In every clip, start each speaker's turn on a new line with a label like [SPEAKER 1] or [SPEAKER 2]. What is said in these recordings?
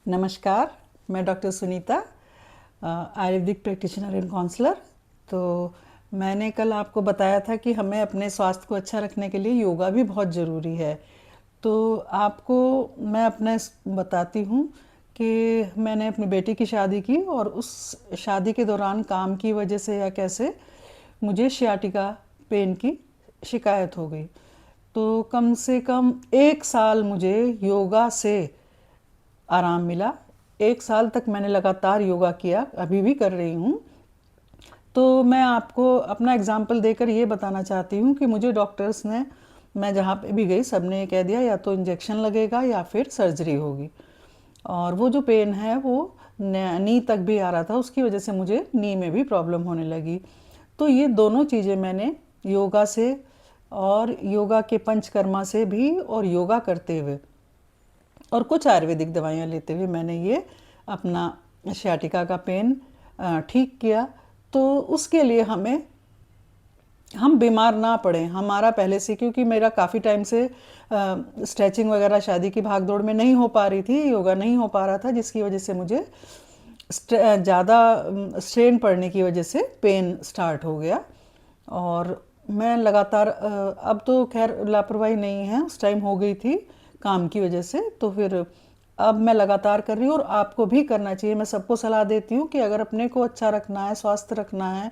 [SPEAKER 1] नमस्कार, मैं doctor Sunita, ayurvedic practitioner and counsellor. तो मैंने कल आपको बताया था कि हमें अपने स्वास्थ्य को अच्छा रखने के लिए योगा भी बहुत ज़रूरी है। तो आपको मैं अपना बताती हूँ कि मैंने अपनी बेटी की शादी की और उस शादी के दौरान काम की वजह से या कैसे मुझे सियाटिका पेन की शिकायत हो गई। तो कम से कम 1 साल मुझे योगा से आराम मिला। 1 साल तक मैंने लगातार योगा किया, अभी भी कर रही हूँ। तो मैं आपको अपना एग्जाम्पल देकर ये बताना चाहती हूँ कि मुझे डॉक्टर्स ने, मैं जहाँ पे भी गई सब ने ये कह दिया या तो इंजेक्शन लगेगा या फिर सर्जरी होगी। और वो जो पेन है वो नी तक भी आ रहा था, उसकी वजह से मुझे नी में भी प्रॉब्लम होने लगी। तो ये दोनों चीज़ें मैंने योगा से और योगा के पंचकर्मा से भी और योगा करते हुए और कुछ आयुर्वेदिक दवाइयाँ लेते हुए मैंने ये अपना सियाटिका का पेन ठीक किया। तो उसके लिए हम बीमार ना पड़ें हमारा पहले से, क्योंकि मेरा काफ़ी टाइम से स्ट्रेचिंग वगैरह शादी की भागदौड़ में नहीं हो पा रही थी, योगा नहीं हो पा रहा था, जिसकी वजह से मुझे ज़्यादा स्ट्रेन पड़ने की वजह से पेन स्टार्ट हो गया। और मैं लगातार अब तो खैर लापरवाही नहीं है, उस टाइम हो गई थी काम की वजह से, तो फिर अब मैं लगातार कर रही हूँ और आपको भी करना चाहिए। मैं सबको सलाह देती हूँ कि अगर अपने को अच्छा रखना है, स्वस्थ रखना है,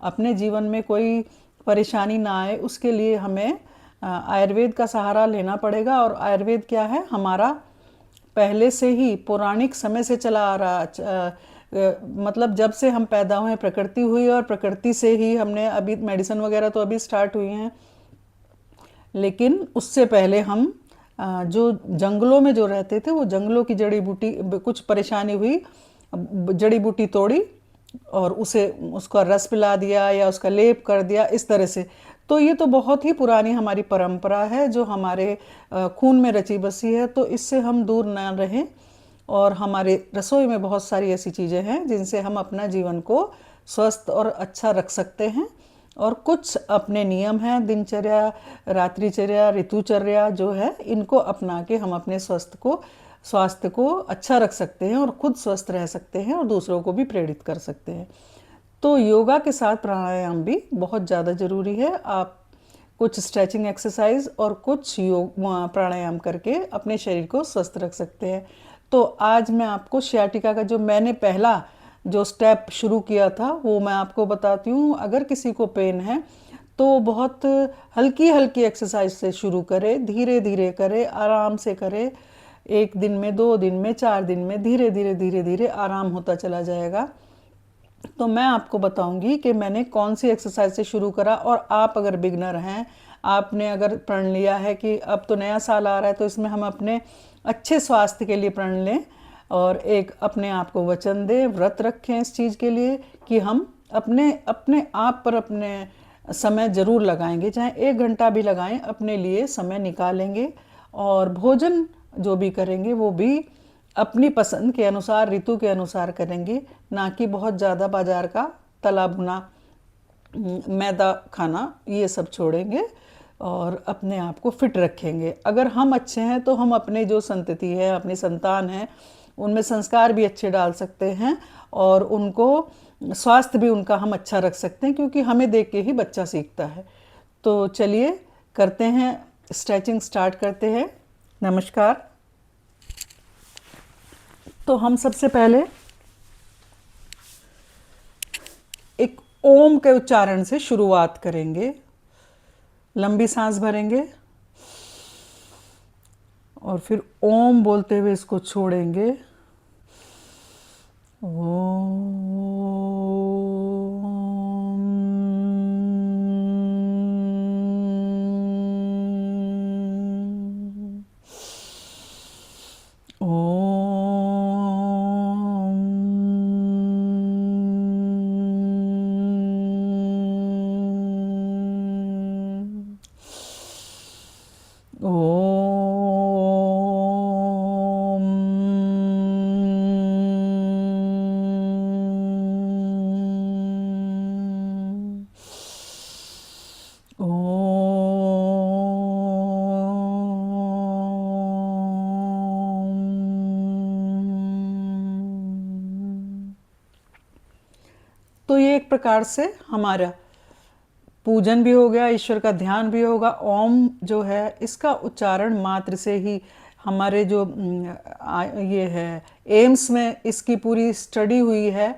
[SPEAKER 1] अपने जीवन में कोई परेशानी ना आए, उसके लिए हमें आयुर्वेद का सहारा लेना पड़ेगा। और आयुर्वेद क्या है, हमारा पहले से ही पौराणिक समय से चला आ रहा, मतलब जब से हम पैदा हुए प्रकृति हुई और प्रकृति से ही हमने, अभी मेडिसिन वगैरह तो अभी स्टार्ट हुई हैं, लेकिन उससे पहले हम जो जंगलों में जो रहते थे, वो जंगलों की जड़ी बूटी, कुछ परेशानी हुई, जड़ी बूटी तोड़ी और उसे उसका रस पिला दिया या उसका लेप कर दिया, इस तरह से। तो ये तो बहुत ही पुरानी हमारी परंपरा है जो हमारे खून में रची बसी है, तो इससे हम दूर ना रहें। और हमारे रसोई में बहुत सारी ऐसी चीज़ें हैं जिनसे हम अपना जीवन को स्वस्थ और अच्छा रख सकते हैं। और कुछ अपने नियम हैं, दिनचर्या, रात्रिचर्या, ऋतुचर्या जो है, इनको अपना के हम अपने स्वास्थ्य को अच्छा रख सकते हैं और खुद स्वस्थ रह सकते हैं और दूसरों को भी प्रेरित कर सकते हैं। तो योगा के साथ प्राणायाम भी बहुत ज़्यादा ज़रूरी है। आप कुछ स्ट्रेचिंग एक्सरसाइज और कुछ योग प्राणायाम करके अपने शरीर को स्वस्थ रख सकते हैं। तो आज मैं आपको सियाटिका का जो मैंने पहला जो स्टेप शुरू किया था वो मैं आपको बताती हूँ। अगर किसी को पेन है तो बहुत हल्की हल्की एक्सरसाइज से शुरू करे, धीरे धीरे करे, आराम से करे। 1 दिन में, 2 दिन में, 4 दिन में धीरे धीरे धीरे धीरे आराम होता चला जाएगा। तो मैं आपको बताऊंगी कि मैंने कौन सी एक्सरसाइज से शुरू करा। और आप अगर बिगनर हैं, आपने अगर प्रण लिया है कि अब तो नया साल आ रहा है, तो इसमें हम अपने अच्छे स्वास्थ्य के लिए प्रण लें और एक अपने आप को वचन दें, व्रत रखें इस चीज़ के लिए कि हम अपने अपने आप पर अपने समय ज़रूर लगाएंगे, चाहे 1 घंटा भी लगाएं, अपने लिए समय निकालेंगे। और भोजन जो भी करेंगे वो भी अपनी पसंद के अनुसार, ऋतु के अनुसार करेंगे, ना कि बहुत ज़्यादा बाजार का तला भुना मैदा खाना, ये सब छोड़ेंगे और अपने आप को फिट रखेंगे। अगर हम अच्छे हैं तो हम अपने जो संतति है, अपनी संतान है, उनमें संस्कार भी अच्छे डाल सकते हैं और उनको स्वास्थ्य भी उनका हम अच्छा रख सकते हैं, क्योंकि हमें देख के ही बच्चा सीखता है। तो चलिए करते हैं, स्ट्रेचिंग स्टार्ट करते हैं। नमस्कार। तो हम सबसे पहले एक ओम के उच्चारण से शुरुआत करेंगे। लंबी सांस भरेंगे और फिर ओम बोलते हुए इसको छोड़ेंगे। एक प्रकार से हमारा पूजन भी हो गया, ईश्वर का ध्यान भी होगा। ओम जो है इसका उच्चारण मात्र से ही हमारे जो ये है एम्स में इसकी पूरी स्टडी हुई है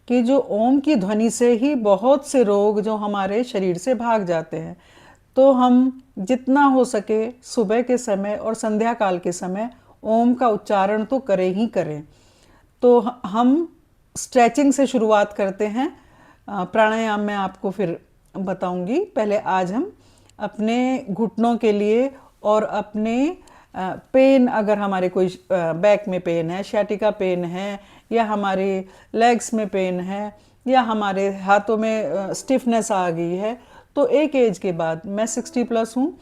[SPEAKER 1] कि जो ओम की ध्वनि से ही बहुत से रोग जो हमारे शरीर से भाग जाते हैं। तो हम जितना हो सके सुबह के समय और संध्या काल के समय ओम का उच्चारण तो करें ही करें। तो हम स्ट्रेचिंग से शुरुआत करते हैं। प्राणायाम में आपको फिर बताऊंगी। पहले आज हम अपने घुटनों के लिए और अपने पेन, अगर हमारे कोई बैक में पेन है, शैटिका पेन है, या हमारे लेग्स में पेन है, या हमारे हाथों में स्टिफनेस आ गई है, तो एक एज के बाद, मैं 60+ हूँ,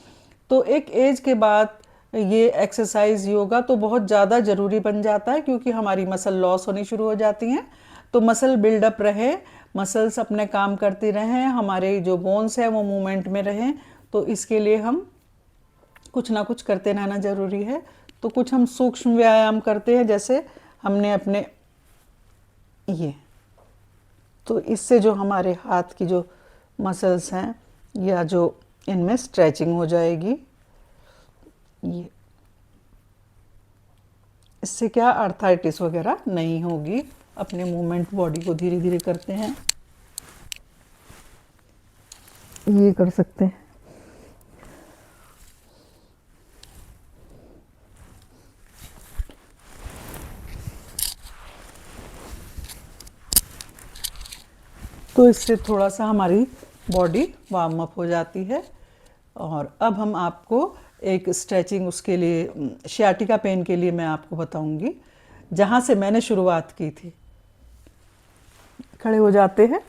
[SPEAKER 1] तो एक एज के बाद ये एक्सरसाइज योगा तो बहुत ज़्यादा ज़रूरी बन जाता है, क्योंकि हमारी मसल लॉस होनी शुरू हो जाती हैं। तो मसल बिल्डअप रहे, मसल्स अपने काम करती रहें, हमारे जो बोन्स हैं वो मूवमेंट में रहें, तो इसके लिए हम कुछ ना कुछ करते रहना ज़रूरी है। तो कुछ हम सूक्ष्म व्यायाम करते हैं, जैसे हमने अपने ये, तो इससे जो हमारे हाथ की जो मसल्स हैं या जो इनमें स्ट्रेचिंग हो जाएगी, ये इससे क्या आर्थराइटिस वगैरह नहीं होगी। अपने मूवमेंट बॉडी को धीरे धीरे करते हैं, ये कर सकते हैं। तो इससे थोड़ा सा हमारी बॉडी वार्म अप हो जाती है। और अब हम आपको एक स्ट्रेचिंग उसके लिए, शियाटिका पेन के लिए मैं आपको बताऊंगी, जहाँ से मैंने शुरुआत की थी। खड़े हो जाते हैं।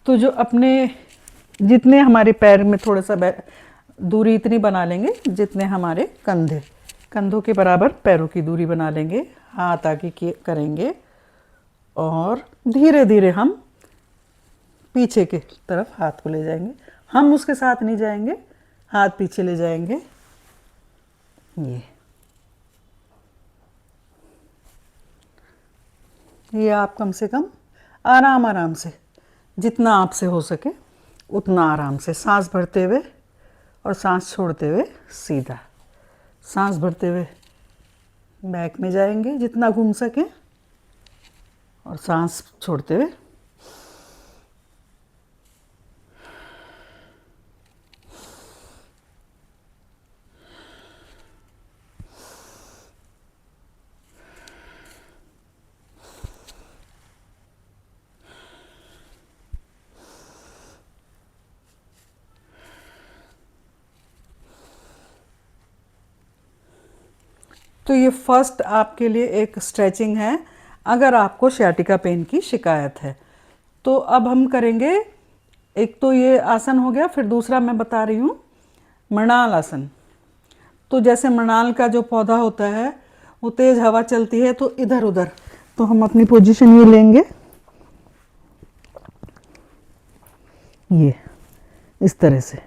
[SPEAKER 1] तो जो अपने जितने हमारे पैर में थोड़ा सा दूरी इतनी बना लेंगे जितने हमारे कंधों के बराबर पैरों की दूरी बना लेंगे। हाथ आगे करेंगे और धीरे धीरे हम पीछे के तरफ हाथ को ले जाएंगे। हम उसके साथ नहीं जाएंगे, हाथ पीछे ले जाएंगे। ये आप कम से कम आराम से, जितना आपसे हो सके उतना आराम से, सांस भरते हुए और सांस छोड़ते हुए सीधा। सांस भरते हुए बैक में जाएंगे जितना घूम सके, और सांस छोड़ते हुए तो ये फर्स्ट आपके लिए एक स्ट्रेचिंग है अगर आपको शियाटिका पेन की शिकायत है। तो अब हम करेंगे, एक तो ये आसन हो गया, फिर दूसरा मैं बता रही हूँ मृणाल आसन। तो जैसे मृणाल का जो पौधा होता है वो तेज हवा चलती है तो इधर उधर, तो हम अपनी पोजीशन ये लेंगे, ये इस तरह से,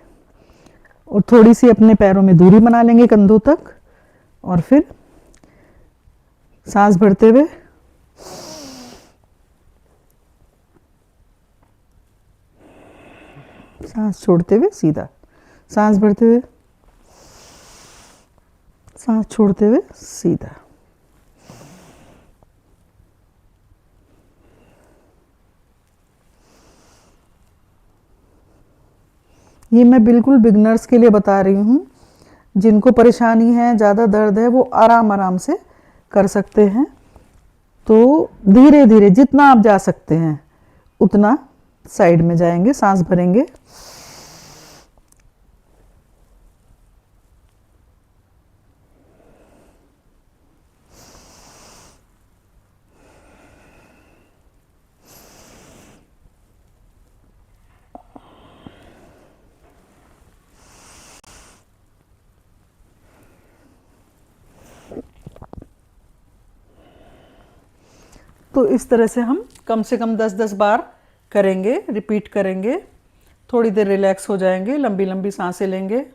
[SPEAKER 1] और थोड़ी सी अपने पैरों में दूरी बना लेंगे कंधों तक, और फिर सांस भरते हुए सांस छोड़ते हुए सीधा, सांस भरते हुए सांस छोड़ते हुए सीधा। ये मैं बिल्कुल बिगनर्स के लिए बता रही हूँ। जिनको परेशानी है, ज़्यादा दर्द है, वो आराम से कर सकते हैं। तो धीरे धीरे जितना आप जा सकते हैं उतना साइड में जाएंगे, सांस भरेंगे, तो इस तरह से हम कम से कम 10-10 बार करेंगे, रिपीट करेंगे। थोड़ी देर रिलैक्स हो जाएंगे, लंबी लंबी सांसें लेंगे।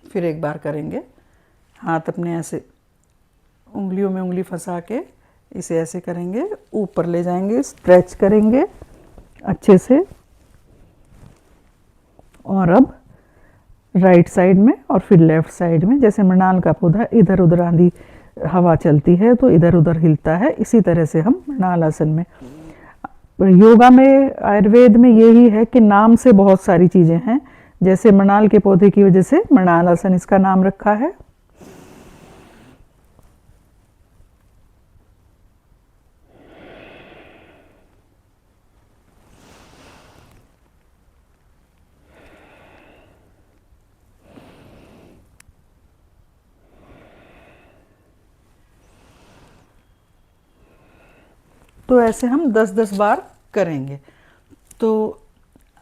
[SPEAKER 1] फिर एक बार करेंगे। हाथ अपने ऐसे उंगलियों में उंगली फंसा के इसे ऐसे करेंगे, ऊपर ले जाएंगे, स्ट्रेच करेंगे अच्छे से। और अब राइट साइड में और फिर लेफ्ट साइड में, जैसे मृणाल का पौधा इधर उधर आंधी हवा चलती है तो इधर उधर हिलता है, इसी तरह से हम मृणाल आसन में। योगा में, आयुर्वेद में यही है कि नाम से बहुत सारी चीज़ें हैं। जैसे मृणाल के पौधे की वजह से मृणाल आसन इसका नाम रखा है। तो ऐसे हम 10-10 बार करेंगे। तो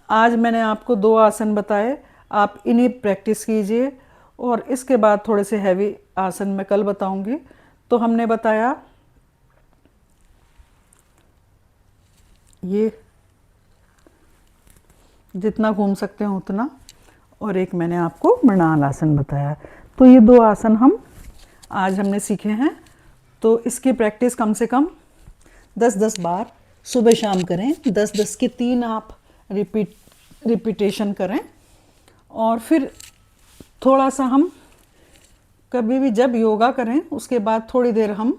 [SPEAKER 1] आज मैंने आपको 2 आसन बताए, आप इन्हीं प्रैक्टिस कीजिए। और इसके बाद थोड़े से हैवी आसन मैं कल बताऊंगी। तो हमने बताया ये जितना घूम सकते हो उतना, और एक मैंने आपको मृणाल आसन बताया। तो ये 2 आसन हम आज हमने सीखे हैं। तो इसकी प्रैक्टिस कम से कम 10-10 बार सुबह शाम करें। 10-10 के 3 आप रिपीटेशन करें। और फिर थोड़ा सा हम कभी भी जब योगा करें उसके बाद थोड़ी देर हम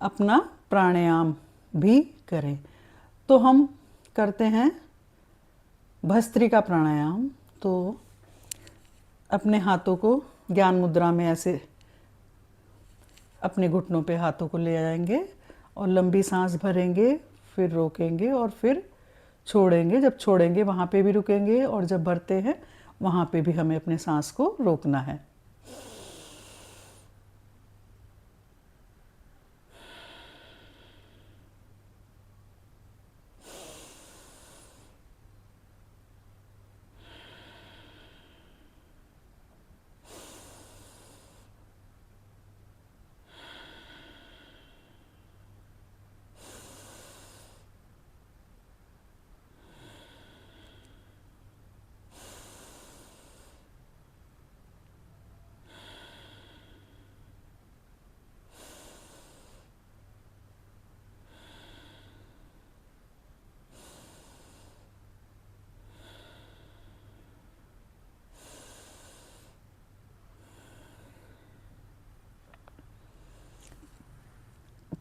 [SPEAKER 1] अपना प्राणायाम भी करें। तो हम करते हैं भस्त्रिका प्राणायाम। तो अपने हाथों को ज्ञान मुद्रा में ऐसे अपने घुटनों पे हाथों को ले आएंगे और लंबी सांस भरेंगे, फिर रोकेंगे और फिर छोड़ेंगे। जब छोड़ेंगे वहाँ पे भी रुकेंगे, और जब भरते हैं वहाँ पे भी हमें अपने सांस को रोकना है।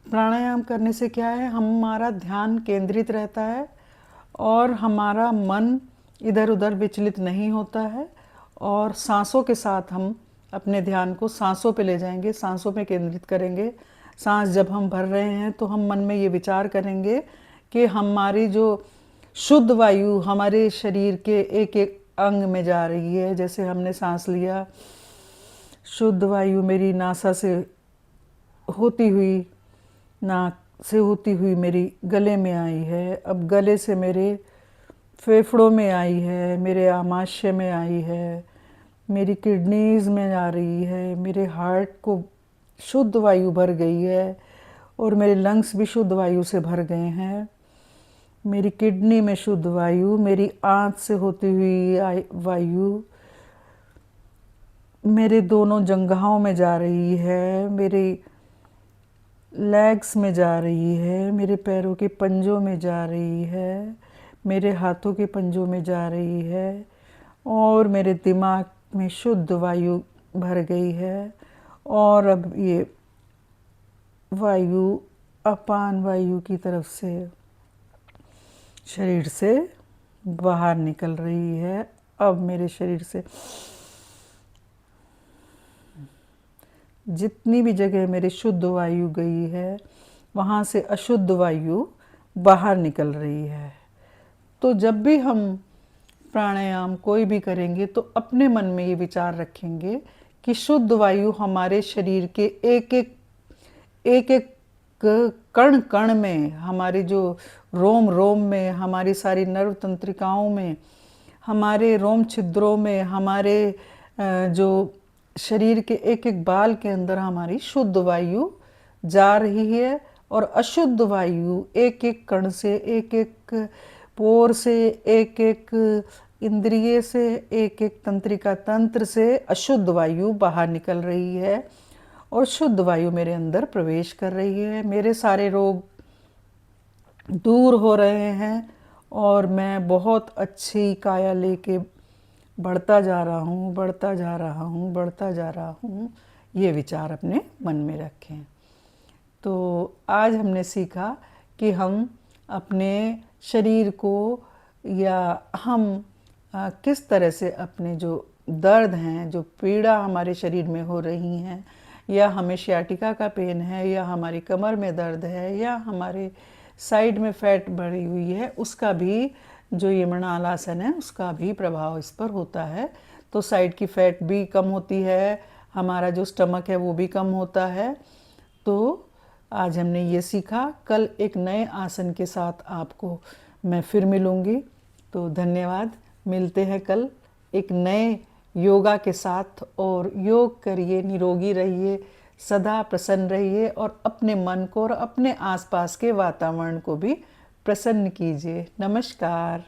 [SPEAKER 1] प्राणायाम करने से क्या है, हमारा ध्यान केंद्रित रहता है और हमारा मन इधर उधर विचलित नहीं होता है। और सांसों के साथ हम अपने ध्यान को सांसों पे ले जाएंगे, सांसों पे केंद्रित करेंगे। सांस जब हम भर रहे हैं तो हम मन में ये विचार करेंगे कि हमारी जो शुद्ध वायु हमारे शरीर के एक एक अंग में जा रही है। जैसे हमने सांस लिया, शुद्ध वायु मेरी नासा से होती हुई, नाक से होती हुई मेरी गले में आई है, अब गले से मेरे फेफड़ों में आई है, मेरे आमाशय में आई है, मेरी किडनीज में आ रही है, मेरे हार्ट को शुद्ध वायु भर गई है और मेरे लंग्स भी शुद्ध वायु से भर गए हैं। मेरी किडनी में शुद्ध वायु, मेरी आँत से होती हुई वायु मेरे दोनों जंघाओं में जा रही है, मेरे लेग्स में जा रही है, मेरे पैरों के पंजों में जा रही है, मेरे हाथों के पंजों में जा रही है, और मेरे दिमाग में शुद्ध वायु भर गई है। और अब ये वायु अपान वायु की तरफ से शरीर से बाहर निकल रही है। अब मेरे शरीर से जितनी भी जगह मेरे शुद्ध वायु गई है वहाँ से अशुद्ध वायु बाहर निकल रही है। तो जब भी हम प्राणायाम कोई भी करेंगे तो अपने मन में ये विचार रखेंगे कि शुद्ध वायु हमारे शरीर के एक एक कण कण में, हमारी जो रोम रोम में, हमारी सारी नर्व तंत्रिकाओं में, हमारे रोम छिद्रों में, हमारे जो शरीर के एक एक बाल के अंदर हमारी शुद्ध वायु जा रही है। और अशुद्ध वायु एक एक कण से, एक एक पोर से, एक एक इंद्रिय से, एक एक तंत्रिका तंत्र से अशुद्ध वायु बाहर निकल रही है और शुद्ध वायु मेरे अंदर प्रवेश कर रही है। मेरे सारे रोग दूर हो रहे हैं और मैं बहुत अच्छी काया लेके बढ़ता जा रहा हूँ, बढ़ता जा रहा हूँ, बढ़ता जा रहा हूँ। ये विचार अपने मन में रखें। तो आज हमने सीखा कि हम अपने शरीर को या हम किस तरह से अपने जो दर्द हैं, जो पीड़ा हमारे शरीर में हो रही हैं, या हमें सियाटिका का पेन है, या हमारी कमर में दर्द है, या हमारे साइड में फैट बढ़ी हुई है, उसका भी जो ये मृणाल आसन है उसका भी प्रभाव इस पर होता है। तो साइड की फैट भी कम होती है, हमारा जो स्टमक है वो भी कम होता है। तो आज हमने ये सीखा। कल एक नए आसन के साथ आपको मैं फिर मिलूँगी। तो धन्यवाद। मिलते हैं कल एक नए योगा के साथ। और योग करिए, निरोगी रहिए, सदा प्रसन्न रहिए और अपने मन को और अपने आसपास के वातावरण को भी प्रसन्न कीजिए। नमस्कार।